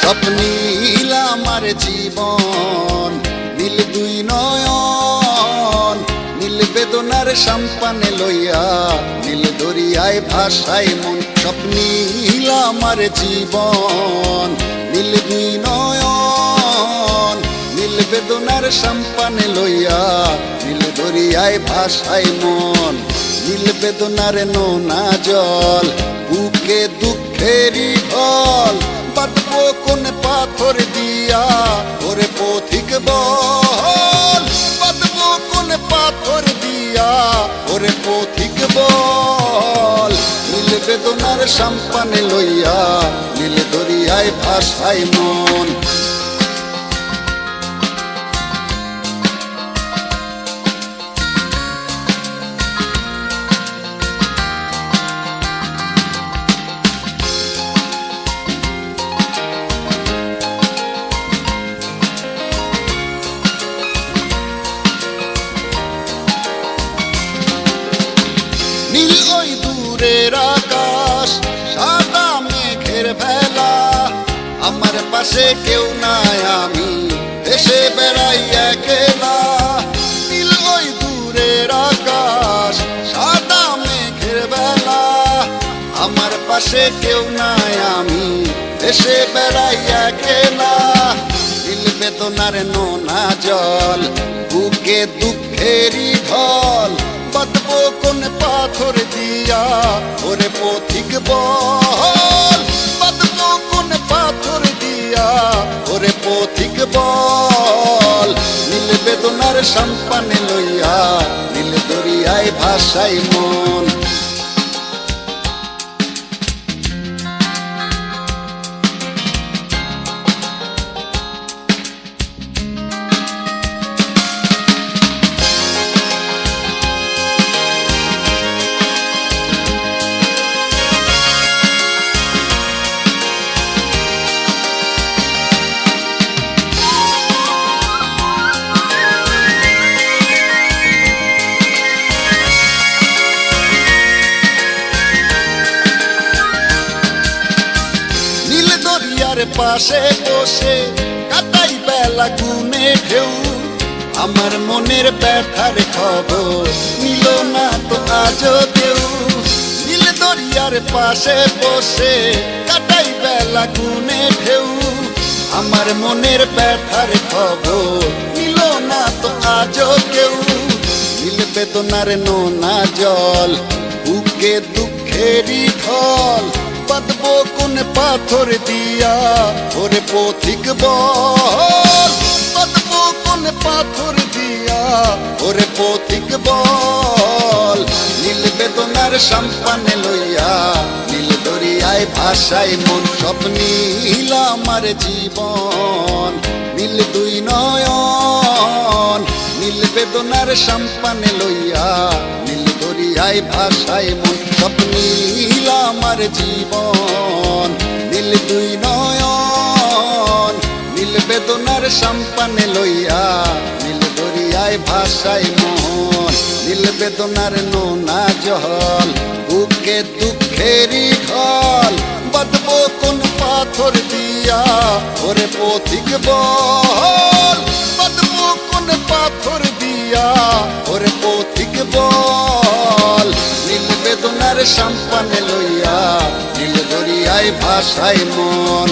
সব নীল আমার জীবন, নীল দুই নয়ন, নীল বেদনার সম্পানে লইয়া, নীল দরিয়ায় ভাসায় মন। সব নীল আমার জীবন, নীল দুই নয়ন, নীল বেদনার সম্পানে লইয়া, নীল দরিয়ায় ভাসায় মন। নীল বেদনার নোনা জল, বুকে দুঃখেরই ঢল, বাঁধবো কোন পাথর দিয়া ওরে পথিক বল, বাঁধবো কোন পাথর দিয়া ওরে পথিক বল। নীল বেদনার সম্পানে লইয়া, নীল দরিয়ায় ভাসায় মন। নীল ওই দূরের আকাশ, সাদা মেঘের ভেলা, আমার পাশে কেউ নাই, আমি দেশে বেড়াই একলা। নীল ওই দূরের আকাশ, সাদা মেঘের ভেলা, আমার পাশে কেউ নাই, আমি দেশে বেড়াই একলা। নীল বেদনার নোনা জল, বুকে দুঃখেরই ঢল, বাঁধবো কোন পাথর দিয়া ওরে পথিক বল, বাঁধবো কোন পাথর দিয়া ওরে পথিক বল। নীল বেদনার সম্পানে লইয়া, নীল দরিয়ায় ভাসায় মন। দরিয়ার পাশে বসে কাটাই বেলা গুনে ঢেউ, আমার মনের ব্যথার খবর নিল না তো আজও কেউ। নীল দরিয়ার পাশে বসে কাটাই বেলা গুনে ঢেউ, আমার মনের ব্যথার খবর নিল না তো আজও কেউ। নীল বেদনার নোনা জল, বুকে দুঃখেরই ঢল, বাঁধবো কোন পাথর দিয়া ওরে পথিক বল, বাঁধবো কোন পাথর দিয়া ওরে পথিক বল। নীল বেদনার সম্পানে লইয়া, নীল দরিয়ায় ভাসায় মন। সব নীল আমার জীবন, নীল দুই নয়ন, নীল বেদনার সম্পানে লইয়া, নীল দরিয়ায় ভাসায় মন। সব নীল আমার জীবন, নীল দুই নয়ন, নীল বেদনার সম্পানে লইয়া, নীল দরিয়ায় ভাসায় মন। নীল বেদনার নোনা জল, বুকে দুঃখেরই ঢল, বাঁধবো কোন পাথর দিয়া ওরে পথিক বল, বাঁধবো কোন পাথর দিয়া ওরে পথিক বল। নীল বেদনার সম্পানে লইয়া, নীল দরিয়ায় ভাসায় মন।